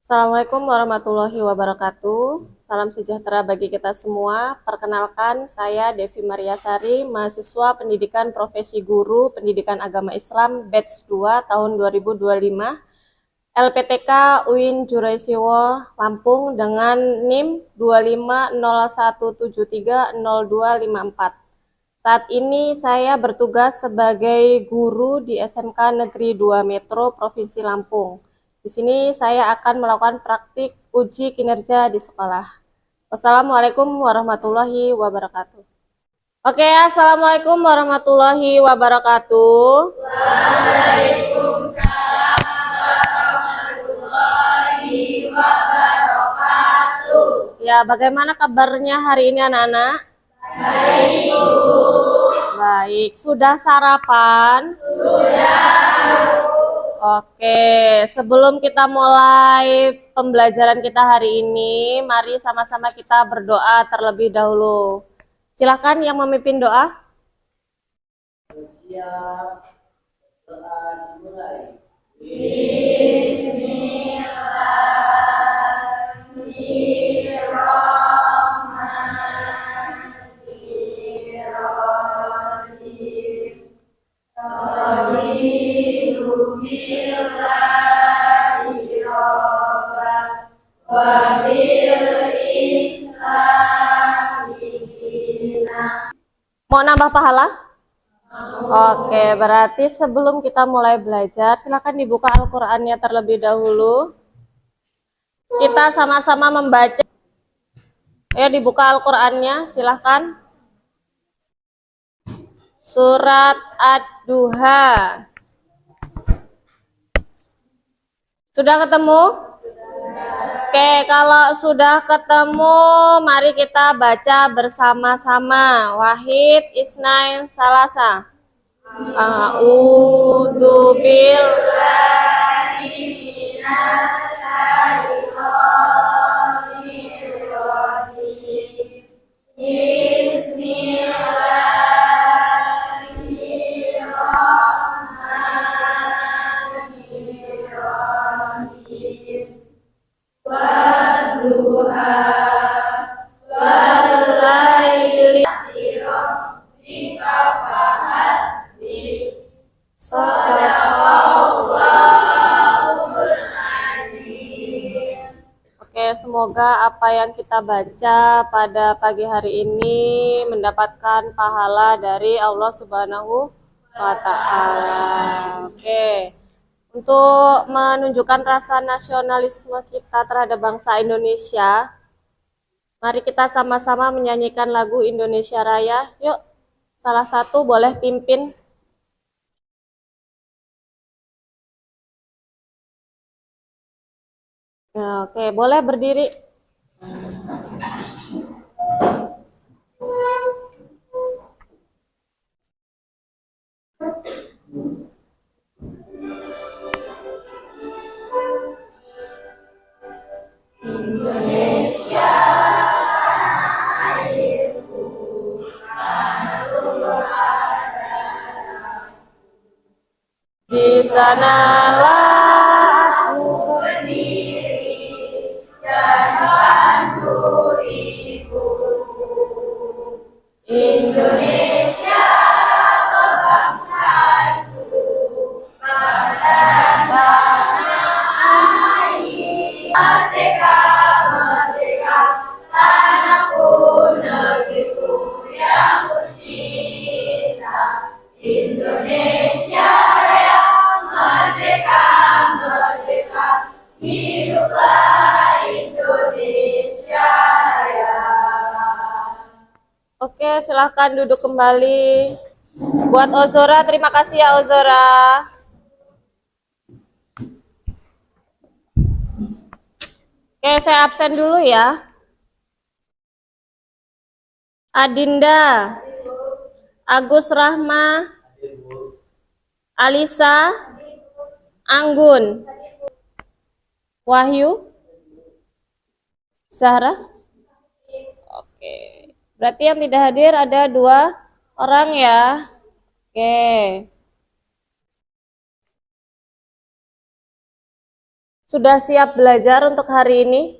Assalamualaikum warahmatullahi wabarakatuh. Salam sejahtera bagi kita semua. Perkenalkan, saya Devi Mariasari, mahasiswa Pendidikan Profesi Guru Pendidikan Agama Islam Batch 2 tahun 2025, LPTK UIN Juraisiwo, Lampung dengan NIM 25017300254. Saat ini saya bertugas sebagai guru di SMK Negeri 2 Metro Provinsi Lampung. Di sini saya akan melakukan praktik uji kinerja di sekolah. Wassalamualaikum warahmatullahi wabarakatuh. Oke, assalamualaikum warahmatullahi wabarakatuh. Ya, bagaimana kabarnya hari ini anak-anak? Baik, sudah sarapan? Oke, sebelum kita mulai pembelajaran kita hari ini, mari sama-sama kita berdoa terlebih dahulu. Silakan yang memimpin doa. Siap, doa dimulai. Mau nambah pahala? Oke, berarti sebelum kita mulai belajar, silakan dibuka Al-Qur'annya terlebih dahulu. Kita sama-sama membaca. Ya, dibuka Al-Qur'annya, silakan. Surat Ad-Duha. Sudah ketemu? Oke, kalau sudah ketemu, mari kita baca bersama-sama. Wahid, Isnain, Salasa. A'udzu billahi minas syaitonir rajim. Bismillahirrahmanirrahim. Wadduha wal-laili rabbika fahaddits. Shadaqallahul azim. Oke, semoga apa yang kita baca pada pagi hari ini mendapatkan pahala dari Allah Subhanahu wa Ta'ala. Oke. Untuk menunjukkan rasa nasionalisme kita terhadap bangsa Indonesia, mari kita sama-sama menyanyikan lagu Indonesia Raya. Yuk, salah satu boleh pimpin. Oke, boleh berdiri. Di sanalah aku berdiri dan pandu ibu. Indonesia bangsaku, bangsa tanah air. Merdeka, merdeka, tanahku, negeriku yang kucinta. Indonesia Raya, merdeka, merdeka, hiduplah Indonesia Raya. Oke, silahkan duduk kembali. Buat Ozora, terima kasih ya Ozora. Oke, saya absen dulu ya. Adinda, Agus Rahma, Alisa, Anggun, Wahyu, Zahra. Oke, berarti yang tidak hadir ada 2 orang ya. Oke. Sudah siap belajar untuk hari ini?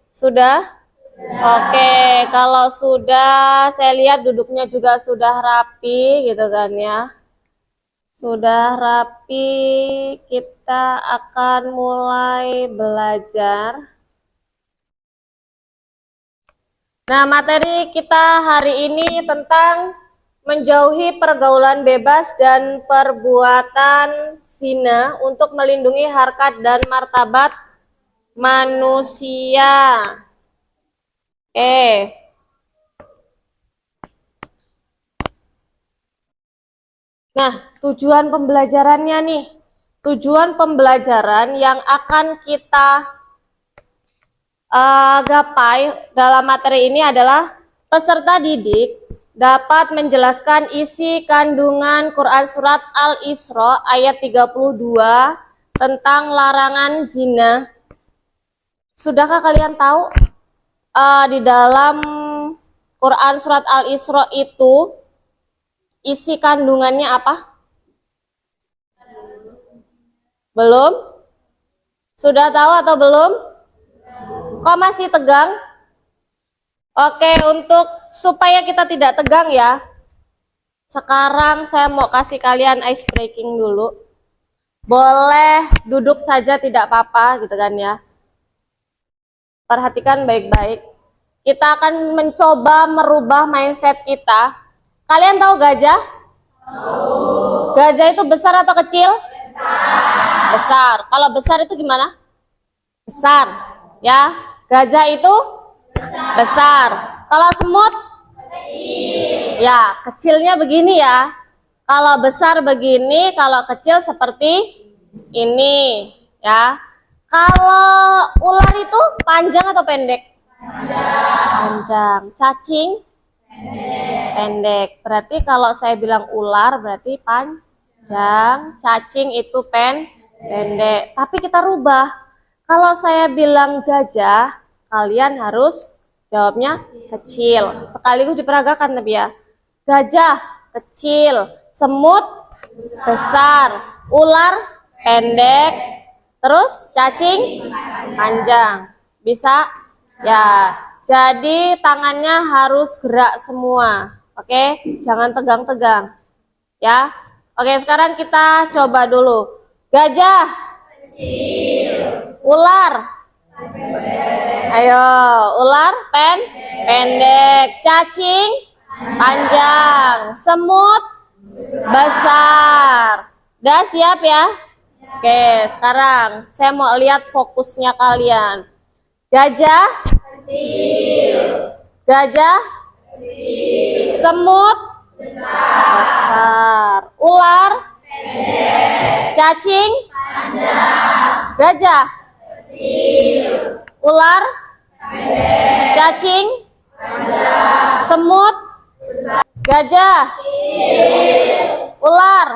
Sudah? Oke, kalau sudah, saya lihat duduknya juga sudah rapi gitu kan ya. Sudah rapi, kita akan mulai belajar. Nah, materi kita hari ini tentang menjauhi pergaulan bebas dan perbuatan zina untuk melindungi harkat dan martabat manusia. Nah, tujuan pembelajarannya nih. Tujuan pembelajaran yang akan kita gapai dalam materi ini adalah peserta didik dapat menjelaskan isi kandungan Quran Surat Al-Isra ayat 32 tentang larangan zina. Sudahkah kalian tahu di dalam Quran Surat Al-Isra itu isi kandungannya apa? Belum? Sudah tahu atau belum? Kok masih tegang? Oke, untuk supaya kita tidak tegang ya, sekarang saya mau kasih kalian ice breaking dulu. Boleh duduk saja tidak apa-apa gitu kan ya. Perhatikan baik-baik. Kita akan mencoba merubah mindset kita. Kalian tahu gajah? Tahu. Gajah itu besar atau kecil? Besar. Besar. Kalau besar itu gimana? Besar. Ya. Gajah itu besar. Kalau semut? Kecil. Ya, kecilnya begini ya. Kalau besar begini, kalau kecil seperti ini, ya. Kalau ular itu panjang atau pendek? Panjang. Cacing? Pendek. Berarti kalau saya bilang ular berarti panjang, cacing itu pendek. Tapi kita rubah. Kalau saya bilang gajah, kalian harus jawabnya kecil. Sekaligus diperagakan tapi ya. Gajah kecil, semut besar, ular pendek, terus cacing panjang. Bisa? Ya. Jadi tangannya harus gerak semua. Oke? Jangan tegang-tegang. Ya. Oke, sekarang kita coba dulu. Gajah kecil. Ular ayo, ular pendek, cacing panjang, semut besar. Udah siap ya? Oke, sekarang saya mau lihat fokusnya kalian. Gajah kecil. Gajah kecil. Semut besar. Ular pendek. Cacing panjang. Gajah kecil. Ular pendek. Cacing panjang. Semut besar. Gajah kecil. Ular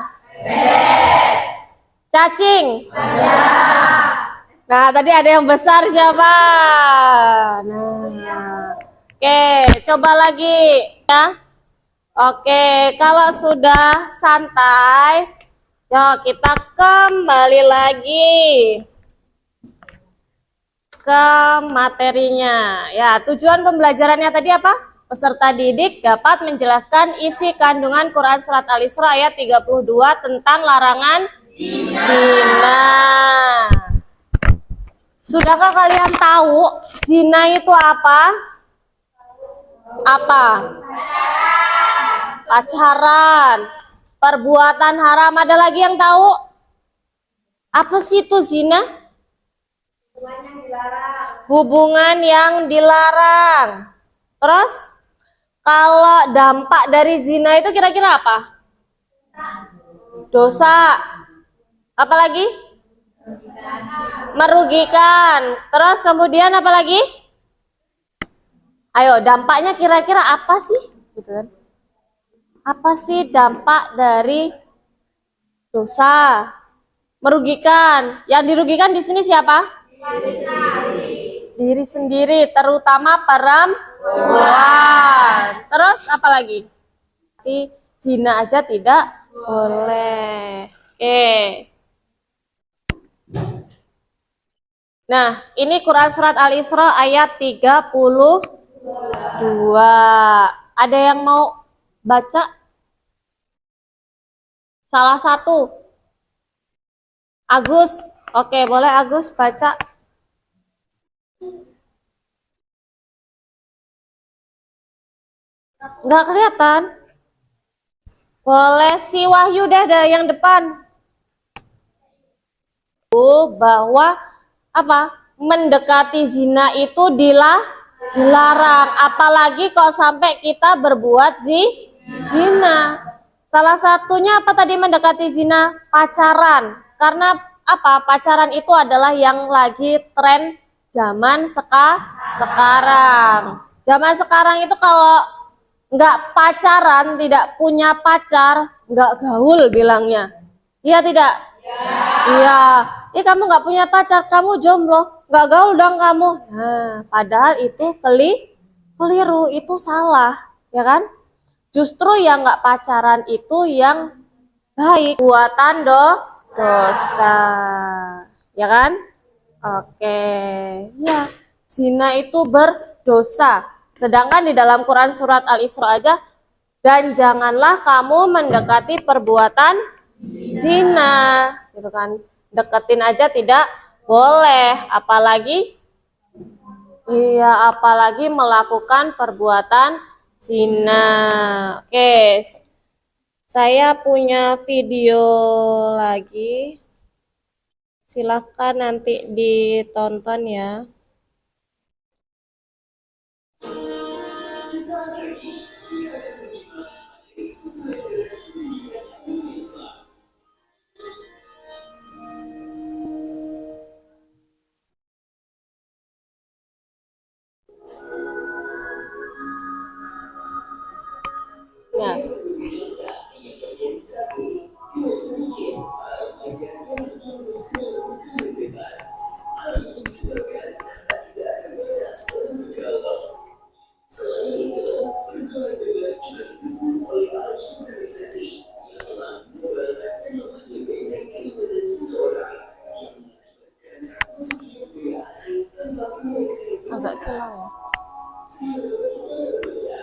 pendek. Cacing panjang. Nah, tadi ada yang besar siapa? Nah, oke, coba lagi ya. Oke, kalau sudah santai, yuk kita kembali lagi ke materinya. Ya, tujuan pembelajarannya tadi apa? Peserta didik dapat menjelaskan isi kandungan Quran Surat Al-Isra ayat 32 tentang larangan zina. Sudahkah kalian tahu zina itu apa? Apa? Pacaran. Perbuatan haram. Ada lagi yang tahu? Apa sih itu zina? Hubungan yang dilarang. Terus kalau dampak dari zina itu kira-kira apa? Dosa. Apa lagi? Merugikan. Terus kemudian apa lagi? Ayo, dampaknya kira-kira apa sih? Gitu kan? Apa sih dampak dari dosa? Merugikan. Yang dirugikan di sini siapa? Diri sendiri, terutama perempuan. Terus apa lagi? Zina aja tidak boleh. Oke. Nah, ini Quran Surat Al-Isra ayat 32. Ada yang mau baca? Salah satu. Agus. Oke, boleh Agus baca. Nggak kelihatan. Boleh si Wahyu deh dari yang depan. Bahwa apa? Mendekati zina itu dilarang. Apalagi kalau sampai kita berbuat zina. Salah satunya apa tadi mendekati zina? Pacaran. Karena apa? Pacaran itu adalah yang lagi tren zaman sekarang. Zaman sekarang itu kalau nggak pacaran, tidak punya pacar, nggak gaul bilangnya. Iya tidak? Iya. Ih kamu nggak punya pacar, kamu jomblo, nggak gaul dong kamu. Nah, padahal itu keliru, itu salah, ya kan? Justru yang nggak pacaran itu yang baik, buatan dosa, ya kan? Oke, ya, zina itu berdosa. Sedangkan di dalam Quran surat Al-Isra aja, dan janganlah kamu mendekati perbuatan zina, gitu kan? Deketin aja tidak boleh, apalagi melakukan perbuatan zina. Oke, saya punya video lagi. Silahkan nanti ditonton ya. Ya. Agak silau ya.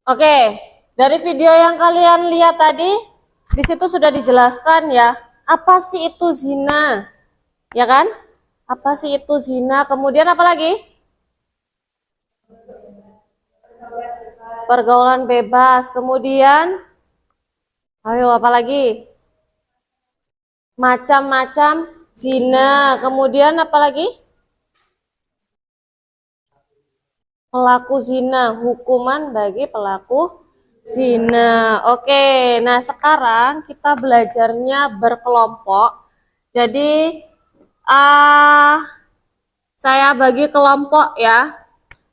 Oke, dari video yang kalian lihat tadi, di situ sudah dijelaskan ya, apa sih itu zina, ya kan? Apa sih itu zina? Kemudian apa lagi? Pergaulan bebas. Kemudian, ayo apa lagi? Macam-macam zina. Kemudian apa lagi? Pelaku zina, hukuman bagi pelaku zina. Oke, nah sekarang kita belajarnya berkelompok. Jadi saya bagi kelompok ya,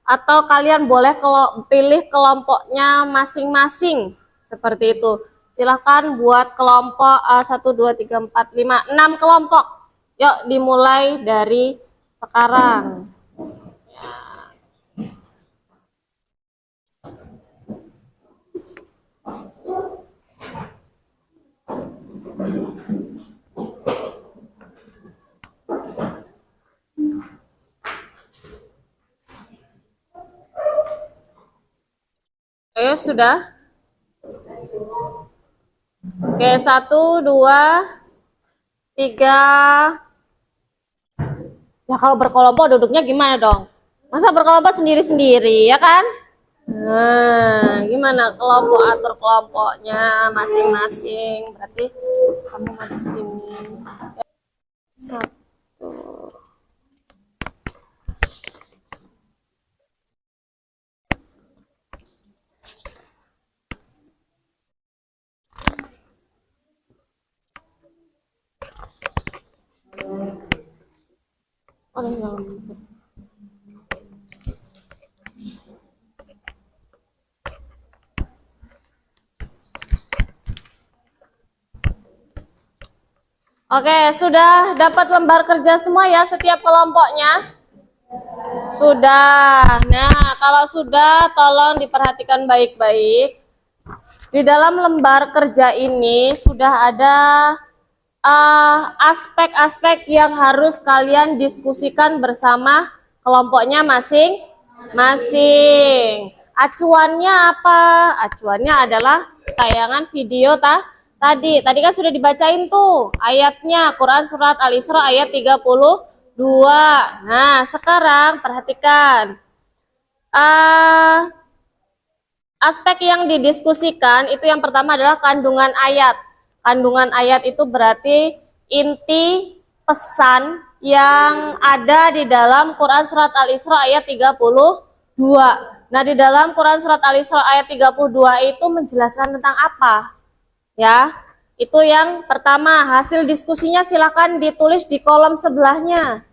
atau kalian boleh pilih kelompoknya masing-masing seperti itu. Silahkan buat kelompok 1, 2, 3, 4, 5, 6 kelompok. Yuk dimulai dari sekarang. Ayo sudah. Oke, 1, 2, 3. Ya kalau berkelompok duduknya gimana dong? Masa berkelompok sendiri-sendiri ya kan? Nah, gimana? gimana kelompok, atur kelompoknya masing-masing. Berarti kamu masuk sini. Satu. Oh, yang Oke, sudah dapat lembar kerja semua ya setiap kelompoknya? Sudah. Nah, kalau sudah tolong diperhatikan baik-baik. Di dalam lembar kerja ini sudah ada aspek-aspek yang harus kalian diskusikan bersama kelompoknya masing-masing. Acuannya apa? Acuannya adalah tayangan video tadi. Tadi kan sudah dibacain tuh ayatnya, Quran Surat Al-Isra ayat 32. Nah, sekarang perhatikan. Aspek yang didiskusikan itu yang pertama adalah kandungan ayat. Kandungan ayat itu berarti inti pesan yang ada di dalam Quran Surat Al-Isra ayat 32. Nah, di dalam Quran Surat Al-Isra ayat 32 itu menjelaskan tentang apa? Ya, itu yang pertama. Hasil diskusinya silakan ditulis di kolom sebelahnya.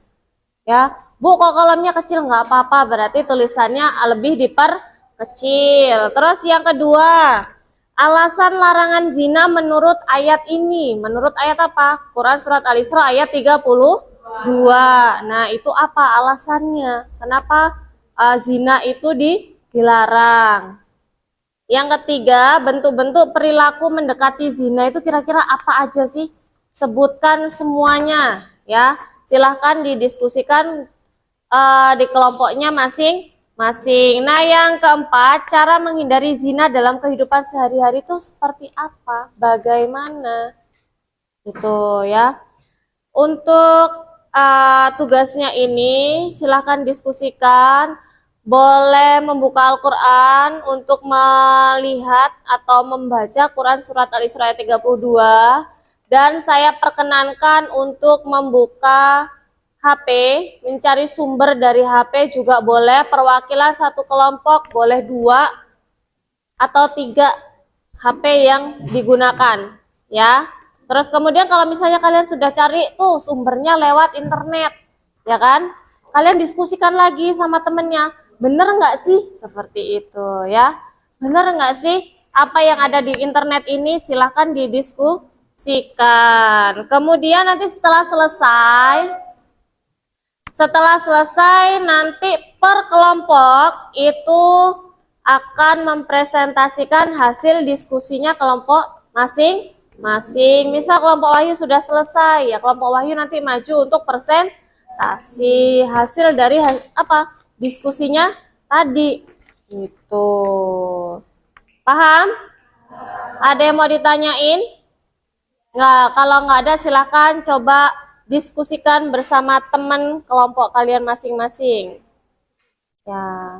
Ya, Bu, kok kolomnya kecil nggak apa-apa, berarti tulisannya lebih diperkecil. Terus yang kedua, alasan larangan zina menurut ayat ini. Menurut ayat apa? Quran Surat Al-Isra ayat 32. Nah, itu apa alasannya? Kenapa zina itu dilarang? Yang ketiga, bentuk-bentuk perilaku mendekati zina itu kira-kira apa aja sih? Sebutkan semuanya ya. Silahkan didiskusikan di kelompoknya masing-masing. Nah, yang keempat, cara menghindari zina dalam kehidupan sehari-hari itu seperti apa? Bagaimana? Gitu ya. Untuk tugasnya ini silahkan diskusikan. Boleh membuka Al-Quran untuk melihat atau membaca Quran Surat Al-Isra ayat 32. Dan saya perkenankan untuk membuka HP, mencari sumber dari HP juga boleh. Perwakilan satu kelompok boleh 2 atau 3 HP yang digunakan ya. Terus kemudian kalau misalnya kalian sudah cari tuh sumbernya lewat internet, ya kan? Kalian diskusikan lagi sama temennya, bener nggak sih seperti itu ya? Bener nggak sih apa yang ada di internet ini? Silahkan didiskusikan. Kemudian nanti setelah selesai nanti per kelompok itu akan mempresentasikan hasil diskusinya kelompok masing-masing. Misal kelompok Wahyu sudah selesai, ya kelompok Wahyu nanti maju untuk presentasi hasil dari diskusinya tadi. Gitu. Paham? Ada yang mau ditanyain? Nggak, kalau nggak ada silahkan coba diskusikan bersama teman kelompok kalian masing-masing. Ya,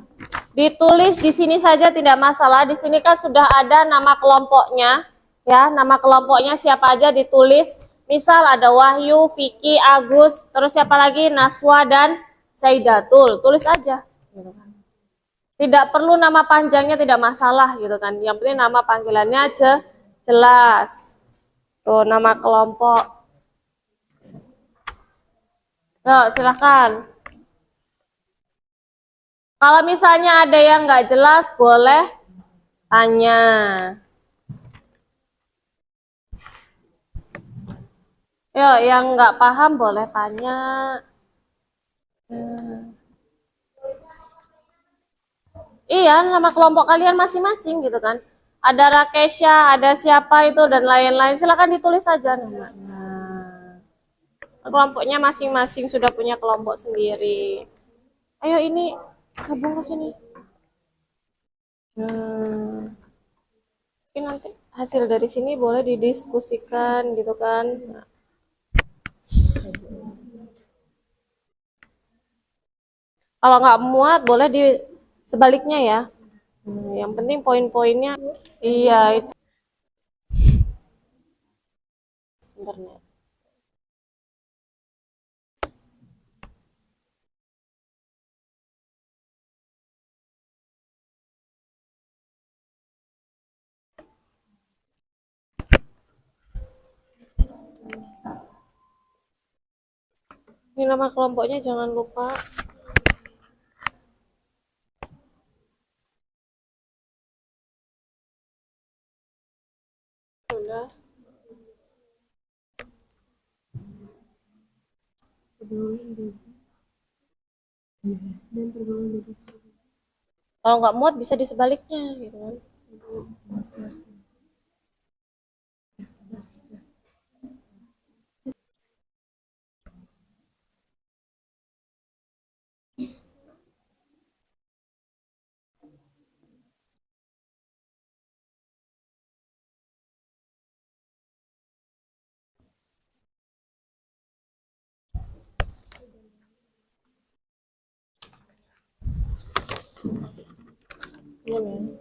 ditulis di sini saja tidak masalah. Di sini kan sudah ada nama kelompoknya, ya. Nama kelompoknya siapa aja ditulis. Misal ada Wahyu, Vicky, Agus, terus siapa lagi? Naswa dan Saidatul. Tulis aja. Tidak perlu nama panjangnya, tidak masalah gitu kan. Yang penting nama panggilannya aja jelas. Tuh nama kelompok. Yuk, silahkan. Kalau misalnya ada yang nggak jelas, boleh tanya. Yuk, yang nggak paham boleh tanya. Iya, nama kelompok kalian masing-masing gitu kan. Ada Rakesha, ada siapa itu dan lain-lain. Silahkan ditulis saja namanya. Kelompoknya masing-masing sudah punya kelompok sendiri. Ayo ini gabung ke sini. Tapi nanti hasil dari sini boleh didiskusikan gitu kan. Kalau nggak muat boleh di sebaliknya ya. Yang penting poin-poinnya. Iya, itu internet. Ini nama kelompoknya jangan lupa. Sudah. Kalau nggak muat bisa disebaliknya gitu kan. Ini.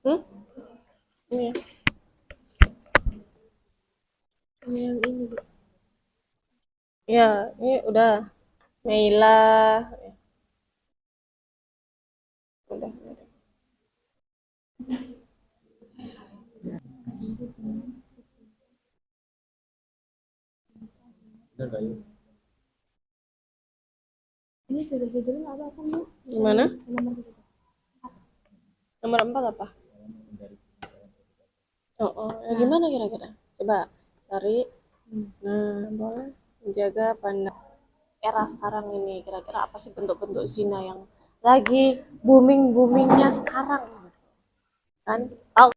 Hmm? Ini. Ini yang ini. Ya, ini udah. Naila. Udah. Ini sudah judulnya apa kan Bu? Gimana? Nomor berapa? Nomor 4 apa? Oh, oh. Ya, gimana kira-kira? Coba cari. Nah, boleh menjaga pandang era sekarang ini. Kira-kira apa sih bentuk-bentuk zina yang lagi booming-boomingnya sekarang? Kan? Oh,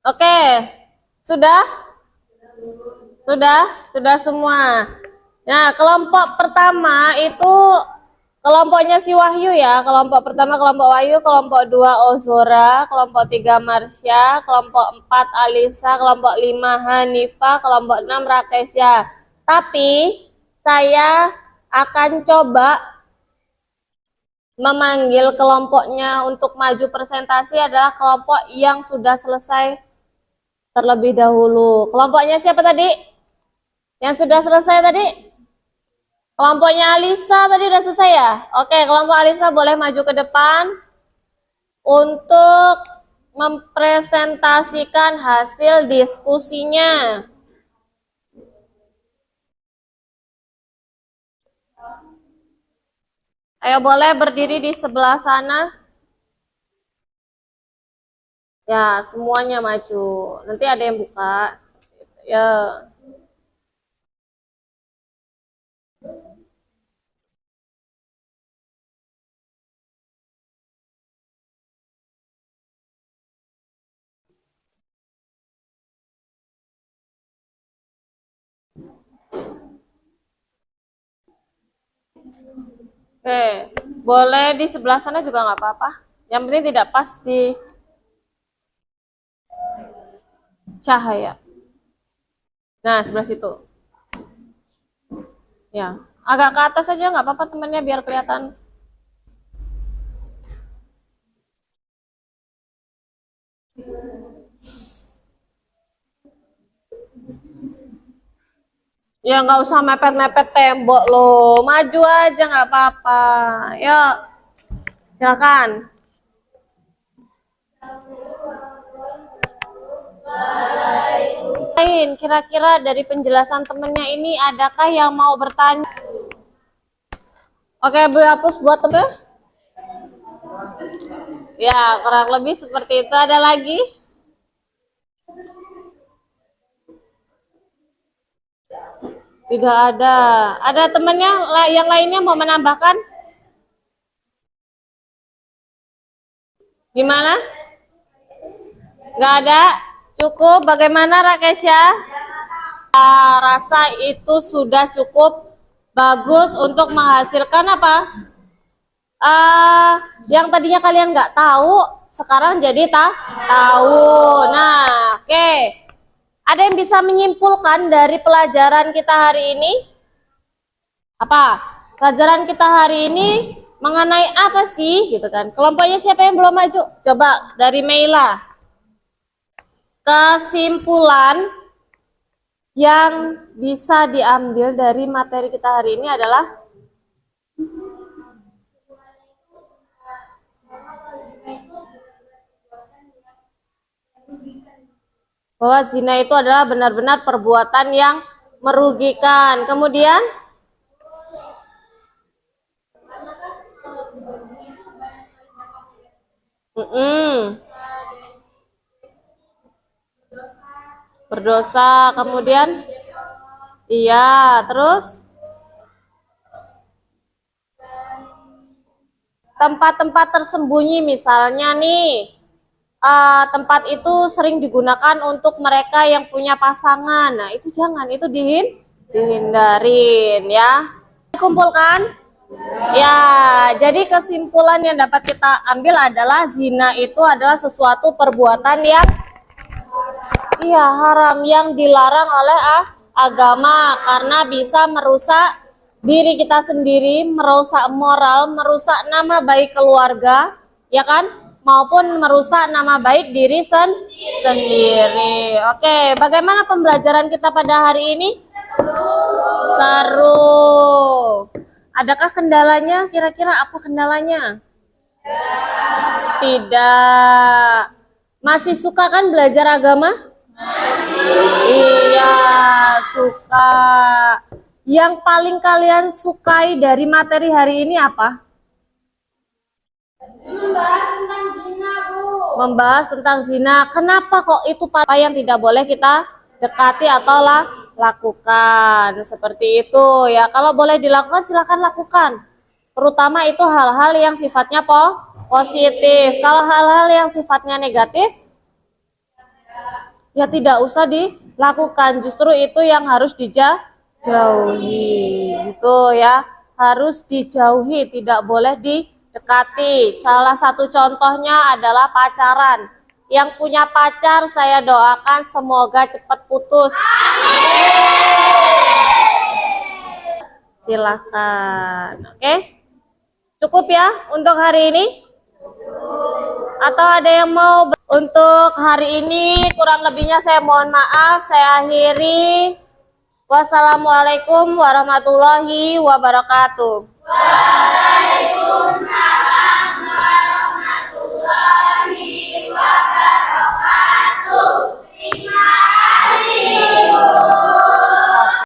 oke. Sudah? Sudah semua. Nah, kelompok pertama itu kelompoknya si Wahyu ya. Kelompok pertama kelompok Wahyu, kelompok 2 Ozora, kelompok 3 Marsha, kelompok 4 Alisa, kelompok 5 Hanifa, kelompok 6 Rakesya. Tapi saya akan coba memanggil kelompoknya untuk maju presentasi adalah kelompok yang sudah selesai terlebih dahulu. Kelompoknya siapa tadi? Yang sudah selesai tadi? Kelompoknya Alisa tadi udah selesai ya? Oke, kelompok Alisa boleh maju ke depan untuk mempresentasikan hasil diskusinya. Ayo boleh berdiri di sebelah sana. Ya, semuanya maju. Nanti ada yang buka. Ya. Oke, boleh di sebelah sana juga nggak apa-apa. Yang penting tidak pas di cahaya. Nah, sebelah situ. Ya, agak ke atas aja nggak apa-apa temannya biar kelihatan. Ya nggak usah mepet-mepet tembok loh, maju aja nggak apa-apa. Yuk, silakan. Lain, kira-kira dari penjelasan temennya ini adakah yang mau bertanya? Oke, berhapus buat temen. Ya, kurang lebih seperti itu. Ada lagi? Tidak ada. Ada temennya yang lainnya mau menambahkan? Gimana? Nggak ada? Cukup? Bagaimana Rakesya? Rasa itu sudah cukup bagus untuk menghasilkan apa? Yang tadinya kalian nggak tahu, sekarang jadi tahu. Nah, oke. Ada yang bisa menyimpulkan dari pelajaran kita hari ini? Apa? Pelajaran kita hari ini mengenai apa sih? Gitu kan. Kelompoknya siapa yang belum maju? Coba dari Meila. Kesimpulan yang bisa diambil dari materi kita hari ini adalah bahwa zina itu adalah benar-benar perbuatan yang merugikan. Kemudian berdosa. Kemudian iya, terus tempat-tempat tersembunyi, misalnya nih, tempat itu sering digunakan untuk mereka yang punya pasangan. Nah, itu jangan, itu dihindarin ya. Dikumpulkan? Ya, jadi kesimpulan yang dapat kita ambil adalah zina itu adalah sesuatu perbuatan yang haram, yang dilarang oleh agama karena bisa merusak diri kita sendiri, merusak moral, merusak nama baik keluarga, ya kan? Maupun merusak nama baik diri sendiri. Oke, bagaimana pembelajaran kita pada hari ini? Seru. Adakah kendalanya? Kira-kira apa kendalanya? Tidak. Masih suka kan belajar agama? Iya, suka. Yang paling kalian sukai dari materi hari ini apa? Membahas tentang zina, Bu. Membahas tentang zina. Kenapa kok itu apa yang tidak boleh kita dekati atau lakukan? Seperti itu ya. Kalau boleh dilakukan silakan lakukan. Terutama itu hal-hal yang sifatnya positif. Kalau hal-hal yang sifatnya negatif ya tidak usah dilakukan. Justru itu yang harus dijauhi. Gitu ya. Harus dijauhi, tidak boleh didekati. Salah satu contohnya adalah pacaran. Yang punya pacar saya doakan semoga cepat putus. Silahkan. Oke? Cukup ya untuk hari ini? Atau ada yang mau? Untuk hari ini kurang lebihnya saya mohon maaf. Saya akhiri. Wassalamualaikum warahmatullahi wabarakatuh.